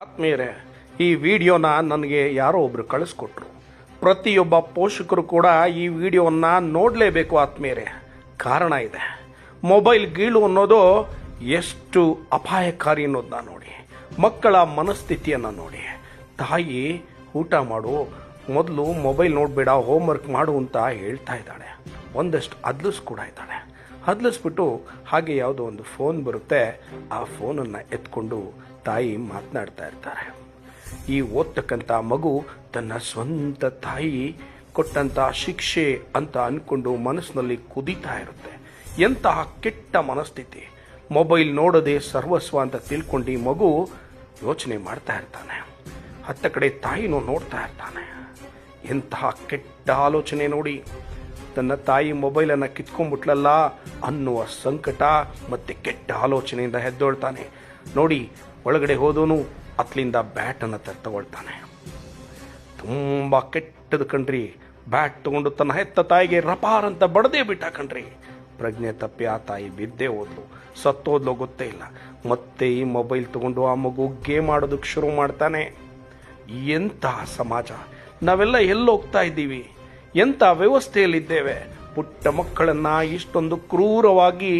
ಆತ್ಮೀಯರೇ, ಈ ವಿಡಿಯೋನ ನನಗೆ ಯಾರೋ ಒಬ್ರು ಕಳಿಸ್ಕೊಟ್ರು. ಪ್ರತಿಯೊಬ್ಬ ಪೋಷಕರು ಕೂಡ ಈ ವಿಡಿಯೋವನ್ನು ನೋಡಲೇಬೇಕು ಆತ್ಮೀಯರೇ. ಕಾರಣ ಇದೆ. ಮೊಬೈಲ್ ಗೀಳು ಅನ್ನೋದು ಎಷ್ಟು ಅಪಾಯಕಾರಿ ಅನ್ನೋದನ್ನ ನೋಡಿ. ಮಕ್ಕಳ ಮನಸ್ಥಿತಿಯನ್ನು ನೋಡಿ. ತಾಯಿ ಊಟ ಮಾಡು, ಮೊದಲು ಮೊಬೈಲ್ ನೋಡಬೇಡ, ಹೋಮ್ವರ್ಕ್ ಮಾಡು ಅಂತ ಹೇಳ್ತಾ ಇದ್ದಾಳೆ. ಒಂದಷ್ಟು ಅದ್ಲಿಸ್ ಕೂಡ ಇದ್ದಾಳೆ. ಹದ್ಲಿಸ್ಬಿಟ್ಟು ಹಾಗೆ ಯಾವುದೋ ಒಂದು ಫೋನ್ ಬರುತ್ತೆ, ಆ ಫೋನನ್ನು ಎತ್ಕೊಂಡು ತಾಯಿ ಮಾತನಾಡ್ತಾ ಇರ್ತಾರೆ. ಈ ಓದ್ತಕ್ಕಂಥ ಮಗು ತನ್ನ ಸ್ವಂತ ತಾಯಿ ಕೊಟ್ಟಂಥ ಶಿಕ್ಷೆ ಅಂತ ಅಂದ್ಕೊಂಡು ಮನಸ್ಸಿನಲ್ಲಿ ಕುದೀತಾ ಇರುತ್ತೆ. ಎಂತಹ ಕೆಟ್ಟ ಮನಸ್ಥಿತಿ. ಮೊಬೈಲ್ ನೋಡೋದೇ ಸರ್ವಸ್ವ ಅಂತ ತಿಳ್ಕೊಂಡು ಈ ಮಗು ಯೋಚನೆ ಮಾಡ್ತಾ ಇರ್ತಾನೆ. ಹತ್ತ ಕಡೆ ತಾಯಿನೂ ನೋಡ್ತಾ ಇರ್ತಾನೆ. ಎಂತಹ ಕೆಟ್ಟ ಆಲೋಚನೆ ನೋಡಿ. ತನ್ನ ತಾಯಿ ಮೊಬೈಲನ್ನು ಕಿತ್ಕೊಂಡ್ಬಿಟ್ಲಲ್ಲ ಅನ್ನುವ ಸಂಕಟ ಮತ್ತು ಕೆಟ್ಟ ಆಲೋಚನೆಯಿಂದ ಎದ್ದೊಳ್ತಾನೆ. ನೋಡಿ, ಒಳಗಡೆ ಹೋದವನು ಅತ್ಲಿಂದ ಬ್ಯಾಟನ್ನು ತಗೊಳ್ತಾನೆ. ತುಂಬ ಕೆಟ್ಟದು ಕಣ್ರಿ. ಬ್ಯಾಟ್ ತಗೊಂಡು ತನ್ನ ಹೆತ್ತ ತಾಯಿಗೆ ರಪಾರ್ ಅಂತ ಬಡದೇ ಬಿಟ್ಟ ಕಣ್ರಿ. ಪ್ರಜ್ಞೆ ತಪ್ಪಿ ಆ ತಾಯಿ ಬಿದ್ದೇ ಹೋದ್ಲು, ಸತ್ತೋದ್ಲು ಗೊತ್ತೇ ಇಲ್ಲ. ಮತ್ತೆ ಈ ಮೊಬೈಲ್ ತಗೊಂಡು ಆ ಮಗು ಗೇಮ್ ಆಡೋದಕ್ಕೆ ಶುರು ಮಾಡ್ತಾನೆ. ಎಂತಹ ಸಮಾಜ, ನಾವೆಲ್ಲ ಎಲ್ಲೋಗ್ತಾ ಇದ್ದೀವಿ? ಎಂಥ ವ್ಯವಸ್ಥೆಯಲ್ಲಿದ್ದೇವೆ? ಪುಟ್ಟ ಮಕ್ಕಳನ್ನು ಇಷ್ಟೊಂದು ಕ್ರೂರವಾಗಿ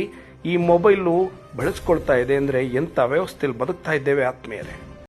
ಈ ಮೊಬೈಲು ಬಳಸ್ಕೊಳ್ತಾ ಇದೆ ಅಂದರೆ ಎಂಥ ವ್ಯವಸ್ಥೆಯಲ್ಲಿ ಬದುಕ್ತಾ ಇದ್ದೇವೆ ಆತ್ಮೀಯರೇ.